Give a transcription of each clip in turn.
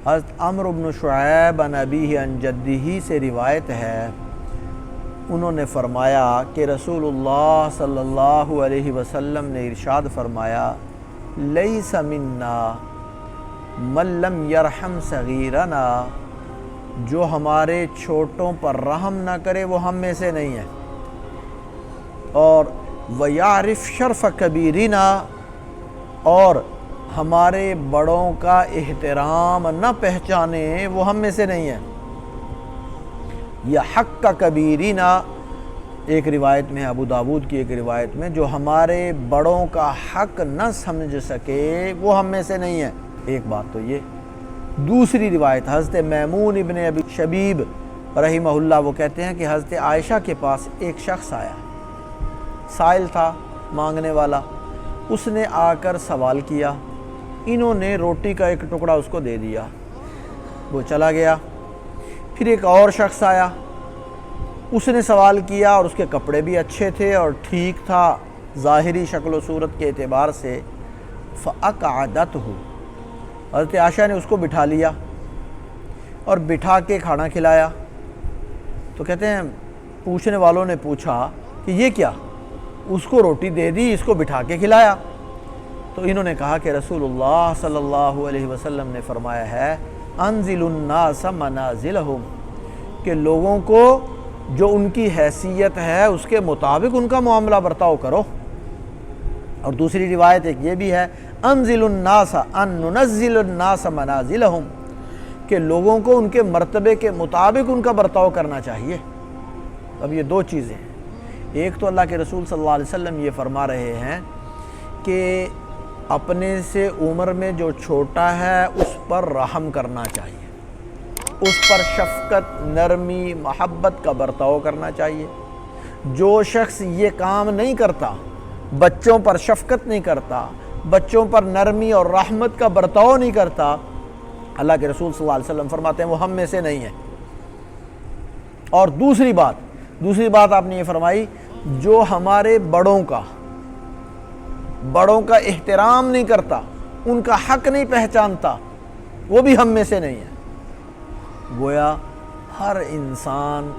حضرت عمرو بن شعیب عن ابیہ عن جدہ سے روایت ہے، انہوں نے فرمایا کہ رسول اللہ صلی اللہ علیہ وسلم نے ارشاد فرمایا، لیس منا من لم یرحم صغیرنا، جو ہمارے چھوٹوں پر رحم نہ کرے وہ ہم میں سے نہیں ہے، اور وَيَعْرِفْ شَرْفَ كَبِيرِنَا، اور ہمارے بڑوں کا احترام نہ پہچانے وہ ہم میں سے نہیں ہے، یا حق کا کبیرینہ، ایک روایت میں ابو داود کی ایک روایت میں، جو ہمارے بڑوں کا حق نہ سمجھ سکے وہ ہم میں سے نہیں ہے۔ ایک بات تو یہ۔ دوسری روایت حضرت میمون ابن ابی شبیب رحمہ اللہ، وہ کہتے ہیں کہ حضرت عائشہ کے پاس ایک شخص آیا، سائل تھا، مانگنے والا، اس نے آ کر سوال کیا، انہوں نے روٹی کا ایک ٹکڑا اس کو دے دیا، وہ چلا گیا۔ پھر ایک اور شخص آیا، اس نے سوال کیا اور اس کے کپڑے بھی اچھے تھے اور ٹھیک تھا ظاہری شکل و صورت کے اعتبار سے، فَأَقْعَدَتْهُ، حضرت عائشہ نے اس کو بٹھا لیا اور بٹھا کے کھانا کھلایا۔ تو کہتے ہیں پوچھنے والوں نے پوچھا کہ یہ کیا؟ اس کو روٹی دے دی، اس کو بٹھا کے کھلایا۔ تو انہوں نے کہا کہ رسول اللہ صلی اللہ علیہ وسلم نے فرمایا ہے، انزل الناس منازلہم، کہ لوگوں کو جو ان کی حیثیت ہے اس کے مطابق ان کا معاملہ برتاؤ کرو۔ اور دوسری روایت ایک یہ بھی ہے، انزل الناس ان ننزل الناس منازلہم، کہ لوگوں کو ان کے مرتبے کے مطابق ان کا برتاؤ کرنا چاہیے۔ اب یہ دو چیزیں ہیں، ایک تو اللہ کے رسول صلی اللہ علیہ وسلم یہ فرما رہے ہیں کہ اپنے سے عمر میں جو چھوٹا ہے اس پر رحم کرنا چاہیے، اس پر شفقت، نرمی، محبت کا برتاؤ کرنا چاہیے۔ جو شخص یہ کام نہیں کرتا، بچوں پر شفقت نہیں کرتا، بچوں پر نرمی اور رحمت کا برتاؤ نہیں کرتا، اللہ کے رسول صلی اللہ علیہ وسلم فرماتے ہیں وہ ہم میں سے نہیں ہے۔ اور دوسری بات آپ نے یہ فرمائی، جو ہمارے بڑوں کا احترام نہیں کرتا، ان کا حق نہیں پہچانتا، وہ بھی ہم میں سے نہیں ہے۔ گویا ہر انسان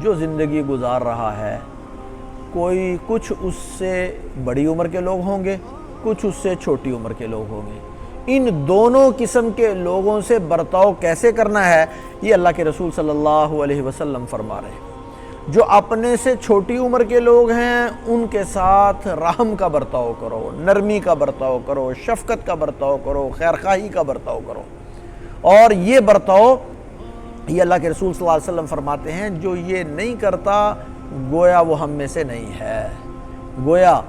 جو زندگی گزار رہا ہے، کوئی کچھ اس سے بڑی عمر کے لوگ ہوں گے، کچھ اس سے چھوٹی عمر کے لوگ ہوں گے، ان دونوں قسم کے لوگوں سے برتاؤ کیسے کرنا ہے یہ اللہ کے رسول صلی اللہ علیہ وسلم فرما رہے ہیں۔ جو اپنے سے چھوٹی عمر کے لوگ ہیں ان کے ساتھ رحم کا برتاؤ کرو، نرمی کا برتاؤ کرو، شفقت کا برتاؤ کرو، خیرخواہی کا برتاؤ کرو۔ اور یہ برتاؤ یہ اللہ کے رسول صلی اللہ علیہ وسلم فرماتے ہیں جو یہ نہیں کرتا گویا وہ ہم میں سے نہیں ہے۔ گویا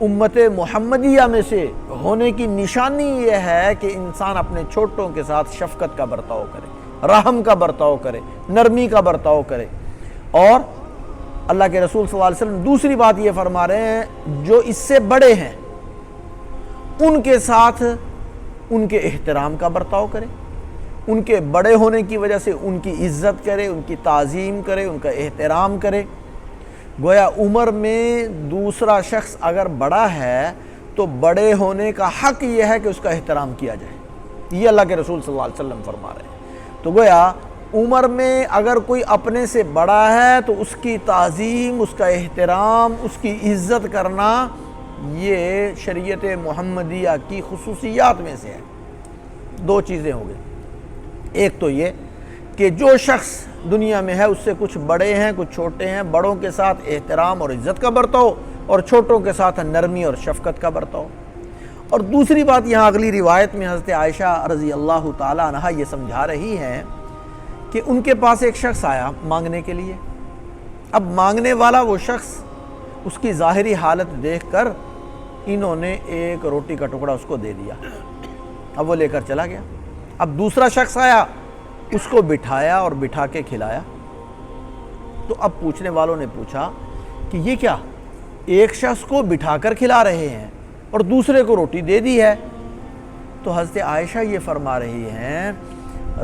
امت محمدیہ میں سے ہونے کی نشانی یہ ہے کہ انسان اپنے چھوٹوں کے ساتھ شفقت کا برتاؤ کرے، رحم کا برتاؤ کرے، نرمی کا برتاؤ کرے۔ اور اللہ کے رسول صلی اللہ علیہ وسلم دوسری بات یہ فرما رہے ہیں، جو اس سے بڑے ہیں ان کے ساتھ ان کے احترام کا برتاؤ کرے، ان کے بڑے ہونے کی وجہ سے ان کی عزت کرے، ان کی تعظیم کرے، ان کا احترام کرے۔ گویا عمر میں دوسرا شخص اگر بڑا ہے تو بڑے ہونے کا حق یہ ہے کہ اس کا احترام کیا جائے، یہ اللہ کے رسول صلی اللہ علیہ وسلم فرما رہے ہیں۔ تو گویا عمر میں اگر کوئی اپنے سے بڑا ہے تو اس کی تعظیم، اس کا احترام، اس کی عزت کرنا یہ شریعت محمدیہ کی خصوصیات میں سے ہے۔ دو چیزیں ہو گئی، ایک تو یہ کہ جو شخص دنیا میں ہے اس سے کچھ بڑے ہیں کچھ چھوٹے ہیں، بڑوں کے ساتھ احترام اور عزت کا برتاؤ اور چھوٹوں کے ساتھ نرمی اور شفقت کا برتاؤ۔ اور دوسری بات یہاں اگلی روایت میں حضرت عائشہ رضی اللہ تعالی عنہا یہ سمجھا رہی ہیں کہ ان کے پاس ایک شخص آیا مانگنے کے لیے۔ اب مانگنے والا وہ شخص، اس کی ظاہری حالت دیکھ کر انہوں نے ایک روٹی کا ٹکڑا اس کو دے دیا، اب وہ لے کر چلا گیا۔ اب دوسرا شخص آیا، اس کو بٹھایا اور بٹھا کے کھلایا۔ تو اب پوچھنے والوں نے پوچھا کہ یہ کیا، ایک شخص کو بٹھا کر کھلا رہے ہیں اور دوسرے کو روٹی دے دی ہے؟ تو حضرت عائشہ یہ فرما رہی ہیں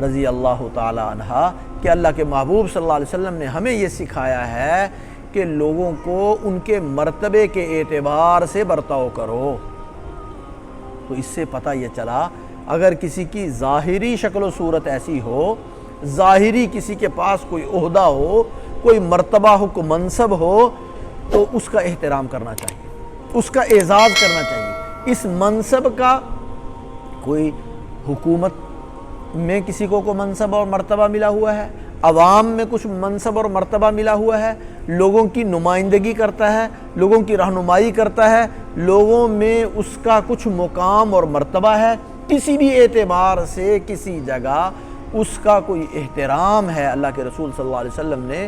رضی اللہ تعالی عنہا کہ اللہ کے محبوب صلی اللہ علیہ وسلم نے ہمیں یہ سکھایا ہے کہ لوگوں کو ان کے مرتبے کے اعتبار سے برتاؤ کرو۔ تو اس سے پتہ یہ چلا اگر کسی کی ظاہری شکل و صورت ایسی ہو، ظاہری کسی کے پاس کوئی عہدہ ہو، کوئی مرتبہ ہو، کوئی منصب ہو، تو اس کا احترام کرنا چاہیے، اس کا اعزاز کرنا چاہیے۔ اس منصب کا کوئی حکومت میں کسی کو کوئی منصب اور مرتبہ ملا ہوا ہے، عوام میں کچھ منصب اور مرتبہ ملا ہوا ہے، لوگوں کی نمائندگی کرتا ہے، لوگوں کی رہنمائی کرتا ہے، لوگوں میں اس کا کچھ مقام اور مرتبہ ہے، کسی بھی اعتبار سے کسی جگہ اس کا کوئی احترام ہے۔ اللہ کے رسول صلی اللہ علیہ وسلم نے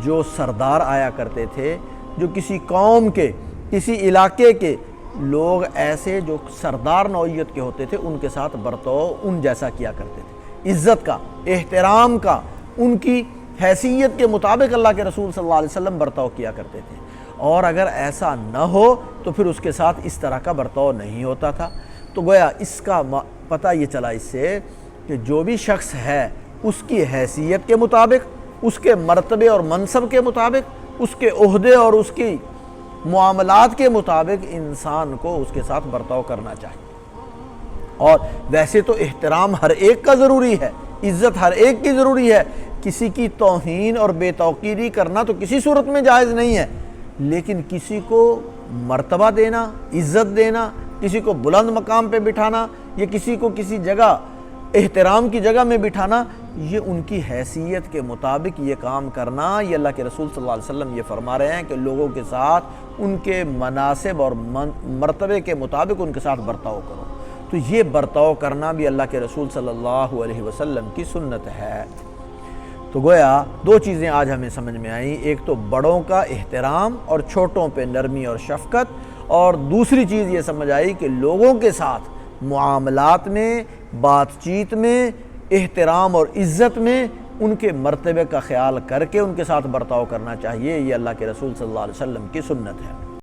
جو سردار آیا کرتے تھے، جو کسی قوم کے، کسی علاقے کے لوگ ایسے جو سردار نوعیت کے ہوتے تھے، ان کے ساتھ برتاؤ ان جیسا کیا کرتے تھے، عزت کا، احترام کا، ان کی حیثیت کے مطابق اللہ کے رسول صلی اللہ علیہ وسلم برتاؤ کیا کرتے تھے۔ اور اگر ایسا نہ ہو تو پھر اس کے ساتھ اس طرح کا برتاؤ نہیں ہوتا تھا۔ تو گویا اس کا پتہ یہ چلا اس سے کہ جو بھی شخص ہے اس کی حیثیت کے مطابق، اس کے مرتبے اور منصب کے مطابق، اس کے عہدے اور اس کی معاملات کے مطابق انسان کو اس کے ساتھ برتاؤ کرنا چاہیے۔ اور ویسے تو احترام ہر ایک کا ضروری ہے، عزت ہر ایک کی ضروری ہے، کسی کی توہین اور بے توقیری کرنا تو کسی صورت میں جائز نہیں ہے، لیکن کسی کو مرتبہ دینا، عزت دینا، کسی کو بلند مقام پہ بٹھانا، یا کسی کو کسی جگہ احترام کی جگہ میں بٹھانا، یہ ان کی حیثیت کے مطابق یہ کام کرنا، یہ اللہ کے رسول صلی اللہ علیہ وسلم یہ فرما رہے ہیں کہ لوگوں کے ساتھ ان کے مناسب اور مرتبے کے مطابق ان کے ساتھ برتاؤ کرو۔ تو یہ برتاؤ کرنا بھی اللہ کے رسول صلی اللہ علیہ وسلم کی سنت ہے۔ تو گویا دو چیزیں آج ہمیں سمجھ میں آئیں، ایک تو بڑوں کا احترام اور چھوٹوں پہ نرمی اور شفقت، اور دوسری چیز یہ سمجھ آئی کہ لوگوں کے ساتھ معاملات میں، بات چیت میں، احترام اور عزت میں ان کے مرتبے کا خیال کر کے ان کے ساتھ برتاؤ کرنا چاہیے۔ یہ اللہ کے رسول صلی اللہ علیہ وسلم کی سنت ہے۔